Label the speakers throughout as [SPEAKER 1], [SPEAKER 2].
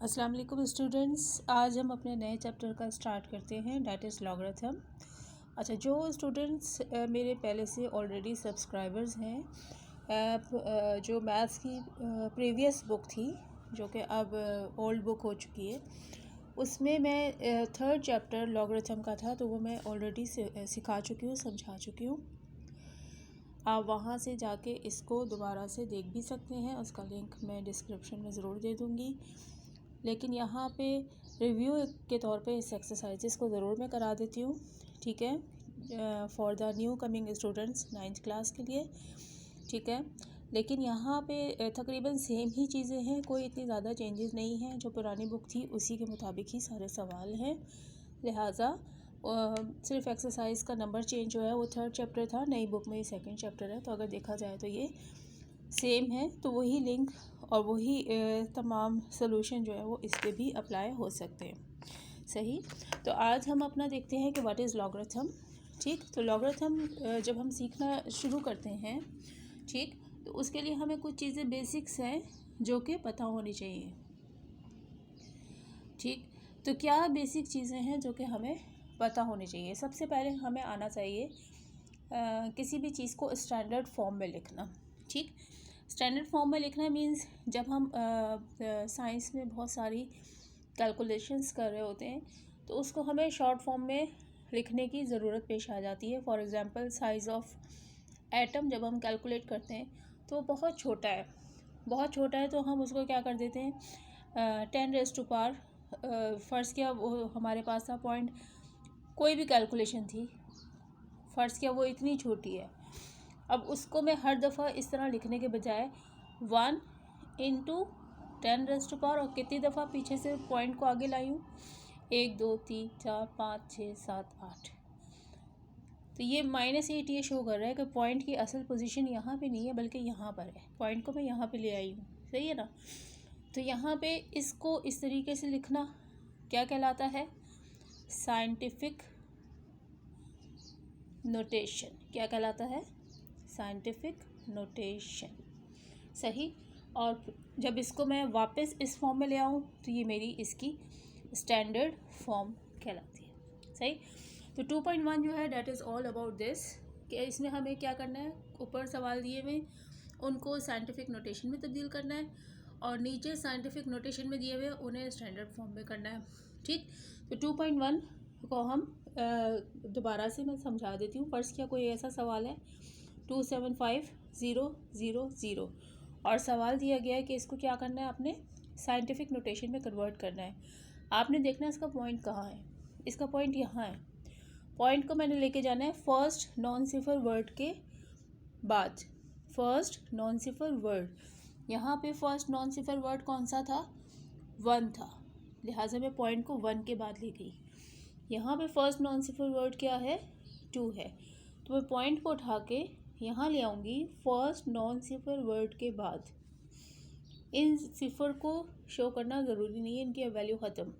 [SPEAKER 1] अस्सलाम वालेकुम स्टूडेंट्स। आज हम अपने नए चैप्टर का स्टार्ट करते हैं, डैट इज़ लॉगरिथम। अच्छा, जो स्टूडेंट्स मेरे पहले से ऑलरेडी सब्सक्राइबर्स हैं, जो मैथ्स की प्रीवियस बुक थी जो कि अब ओल्ड बुक हो चुकी है, उसमें मैं थर्ड चैप्टर लॉगरिथम का था, तो वो मैं ऑलरेडी सिखा चुकी हूँ, समझा चुकी हूँ। आप वहाँ से जाके इसको दोबारा से देख भी सकते हैं, उसका लिंक मैं डिस्क्रिप्शन में ज़रूर दे दूँगी। लेकिन यहाँ पे रिव्यू के तौर पे इस एक्सरसाइजेस को ज़रूर मैं करा देती हूँ, ठीक है, for the new coming students 9th class के लिए, ठीक है। लेकिन यहाँ पे तकरीबन सेम ही चीज़ें हैं, कोई इतनी ज़्यादा चेंजेस नहीं हैं। जो पुरानी बुक थी उसी के मुताबिक ही सारे सवाल हैं, लिहाजा सिर्फ एक्सरसाइज का नंबर चेंज हुआ है। वो थर्ड चैप्टर था, नई बुक में ये सेकंड चैप्टर है, तो अगर देखा जाए तो ये सेम है। तो वही लिंक और वही तमाम सोल्यूशन जो है वो इस पे भी अप्लाई हो सकते हैं, सही। तो आज हम अपना देखते हैं कि व्हाट इज़ लॉगरिथम, ठीक। तो लॉगरिथम जब हम सीखना शुरू करते हैं, ठीक, तो उसके लिए हमें कुछ चीज़ें बेसिक्स हैं जो कि पता होनी चाहिए, ठीक। तो क्या बेसिक चीज़ें हैं जो कि हमें पता होनी चाहिए? सबसे पहले हमें आना चाहिए किसी भी चीज़ को स्टैंडर्ड फॉर्म में लिखना, ठीक। स्टैंडर्ड फॉर्म में लिखना मीन्स जब हम साइंस में बहुत सारी कैलकुलेशंस कर रहे होते हैं तो उसको हमें शॉर्ट फॉर्म में लिखने की ज़रूरत पेश आ जाती है। For example, size of atom जब हम कैलकुलेट करते हैं तो बहुत छोटा है, बहुत छोटा है, तो हम उसको क्या कर देते हैं, 10⁻⁴, फ़र्ज़ किया वो हमारे पास था पॉइंट, कोई भी कैलकुलेशन थी, फ़र्ज़ किया वो इतनी छोटी है। अब उसको मैं हर दफ़ा इस तरह लिखने के बजाय 1 × 10⁻⁴, और कितनी दफ़ा पीछे से पॉइंट को आगे लाई हूँ, 1 2 3 4 5 6 7 8। तो ये -8 ये शो कर रहा है कि पॉइंट की असल पोजीशन यहाँ पे नहीं है बल्कि यहाँ पर है। पॉइंट को मैं यहाँ पे ले आई हूँ, सही है ना। तो यहाँ पे इसको इस तरीके से लिखना क्या कहलाता है? Scientific notation. क्या कहलाता है? साइंटिफिक नोटेशन, सही। और जब इसको मैं वापस इस फॉर्म में ले आऊँ तो ये मेरी इसकी स्टैंडर्ड फॉर्म कहलाती है, सही। तो 2.1 जो है that is all about this, कि इसमें हमें क्या करना है, ऊपर सवाल दिए हुए उनको साइंटिफिक नोटेशन में तब्दील करना है, और नीचे साइंटिफिक नोटेशन में दिए हुए उन्हें स्टैंडर्ड फॉर्म में करना है, ठीक। तो 2.1 को हम दोबारा से मैं समझा देती हूँ। फ़र्ज़ किया कोई ऐसा सवाल है 275,000 और सवाल दिया गया है कि इसको क्या करना है, आपने साइंटिफिक नोटेशन में कन्वर्ट करना है। आपने देखना है इसका पॉइंट कहाँ है, इसका पॉइंट यहाँ है। पॉइंट को मैंने लेके जाना है फर्स्ट नॉन सिफर वर्ड के बाद, फर्स्ट नॉन सिफर वर्ड। यहाँ पे फर्स्ट नॉन सिफर वर्ड कौन सा था? 1 था, लिहाजा मैं पॉइंट को 1 के बाद ले गई। यहाँ पे फर्स्ट नॉन सिफर वर्ड क्या है? 2 है, तो मैं पॉइंट को उठा के यहाँ ले आऊँगी फर्स्ट नॉन सिफर वर्ड के बाद। इन सिफर को शो करना ज़रूरी नहीं है, इनकी वैल्यू ख़त्म।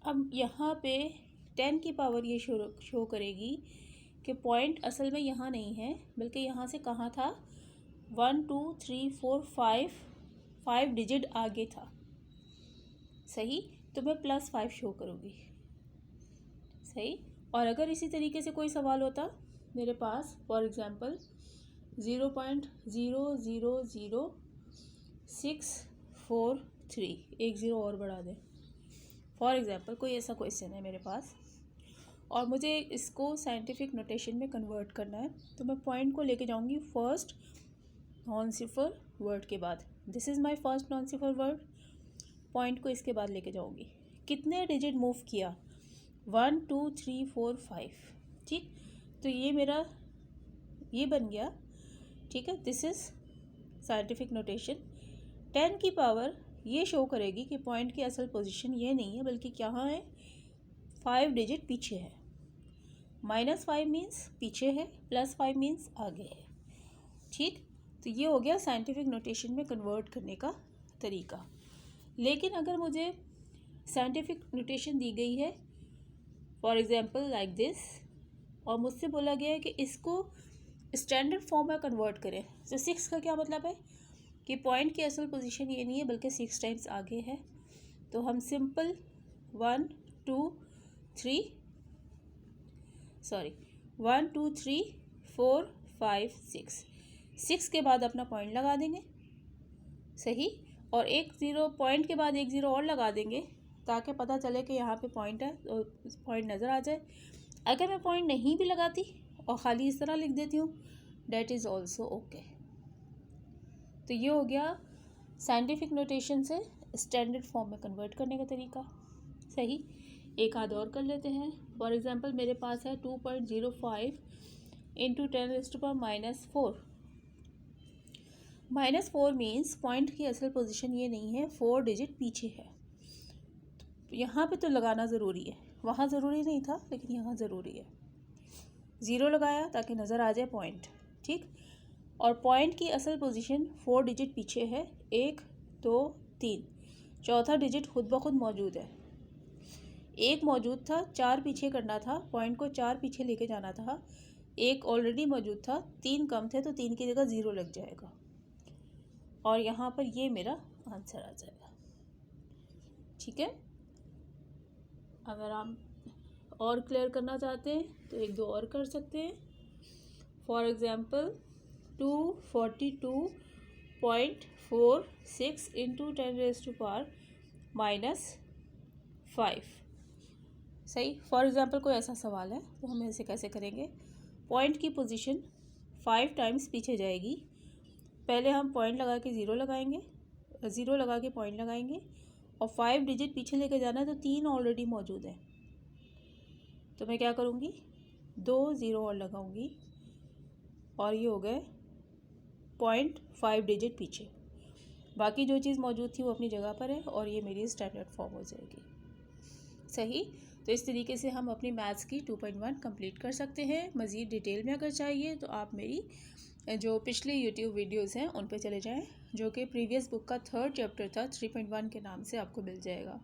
[SPEAKER 1] अब यहाँ पे 10 की पावर ये शो करेगी कि पॉइंट असल में यहाँ नहीं है बल्कि यहाँ से कहाँ था, 1 2 3 4 5 डिजिट आगे था, सही। तो मैं +5 शो करूँगी, सही। और अगर इसी तरीके से कोई सवाल होता मेरे पास, फॉर एग्ज़ाम्पल 0.000643, एक ज़ीरो और बढ़ा दें, फॉर एग्ज़ाम्पल कोई ऐसा क्वेश्चन है मेरे पास और मुझे इसको साइंटिफिक नोटेशन में कन्वर्ट करना है, तो मैं पॉइंट को लेके जाऊंगी फर्स्ट नॉन सिफर वर्ड के बाद। This is my first non cipher word, point को इसके बाद लेके जाऊंगी। कितने डिजिट मूव किया? 1 2 3 4 5, ठीक। तो ये मेरा ये बन गया, ठीक है। This is scientific notation. 10 की पावर ये शो करेगी कि पॉइंट की असल पोजीशन ये नहीं है बल्कि क्या है, 5 डिजिट पीछे है। -5 मीन्स पीछे है, +5 मीन्स आगे है, ठीक। तो ये हो गया साइंटिफिक नोटेशन में कन्वर्ट करने का तरीका। लेकिन अगर मुझे साइंटिफिक नोटेशन दी गई है फॉर एग्ज़ाम्पल लाइक दिस, और मुझसे बोला गया है कि इसको स्टैंडर्ड फॉर्म में कन्वर्ट करें, तो 6 का क्या मतलब है कि पॉइंट की असल पोजीशन ये नहीं है बल्कि 6 टाइम्स आगे है। तो हम सिंपल 1 2 3 4 5 6 के बाद अपना पॉइंट लगा देंगे, सही। और एक ज़ीरो पॉइंट के बाद एक ज़ीरो और लगा देंगे ताकि पता चले कि यहाँ पे पॉइंट है, तो पॉइंट नज़र आ जाए। अगर मैं पॉइंट नहीं भी लगाती और ख़ाली इस तरह लिख देती हूँ, डैट इज़ ऑल्सो ओके। तो ये हो गया साइंटिफिक नोटेशन से स्टैंडर्ड फॉर्म में कन्वर्ट करने का तरीका, सही। एक आध और कर लेते हैं। फॉर एग्ज़ाम्पल मेरे पास है 2.05 इंटू 10⁻⁻4। -4 मीन्स पॉइंट की असल पोजीशन ये नहीं है, 4 डिजिट पीछे है। यहाँ पे तो लगाना ज़रूरी है, वहाँ ज़रूरी नहीं था लेकिन यहाँ ज़रूरी है। 0 लगाया ताकि नज़र आ जाए पॉइंट, ठीक। और पॉइंट की असल पोजीशन 4 डिजिट पीछे है, 1 2 3। चौथा डिजिट खुद ब खुद मौजूद है। 1 मौजूद था, 4 पीछे करना था, पॉइंट को 4 पीछे लेके जाना था। 1 ऑलरेडी मौजूद था, 3 कम थे तो 3 की जगह 0 लग जाएगा और यहाँ पर ये मेरा आंसर आ जाएगा, ठीक है। अगर आप और क्लियर करना चाहते हैं तो एक दो और कर सकते हैं। फॉर एग्ज़ाम्पल 242.46 इंटू 10⁻⁻5, सही। फॉर एग्ज़ाम्पल कोई ऐसा सवाल है तो हम ऐसे कैसे करेंगे। पॉइंट की पोजीशन 5 टाइम्स पीछे जाएगी। पहले हम पॉइंट लगा के 0 लगाएंगे, 0 लगा के पॉइंट लगाएंगे और 5 डिजिट पीछे लेके जाना है तो 3 ऑलरेडी मौजूद है। तो मैं क्या करूँगी, 2 0 और लगाऊंगी और ये हो गए 0.5 डिजिट पीछे। बाकी जो चीज़ मौजूद थी वो अपनी जगह पर है और ये मेरी स्टैंडर्ड फॉर्म हो जाएगी, सही। तो इस तरीके से हम अपनी मैथ्स की 2.1 कंप्लीट कर सकते हैं। मज़ीद डिटेल में अगर चाहिए तो आप मेरी जो पिछले यूट्यूब वीडियोस हैं उन पे चले जाएं, जो कि प्रीवियस बुक का 3rd चैप्टर था 3.1 के नाम से आपको मिल जाएगा।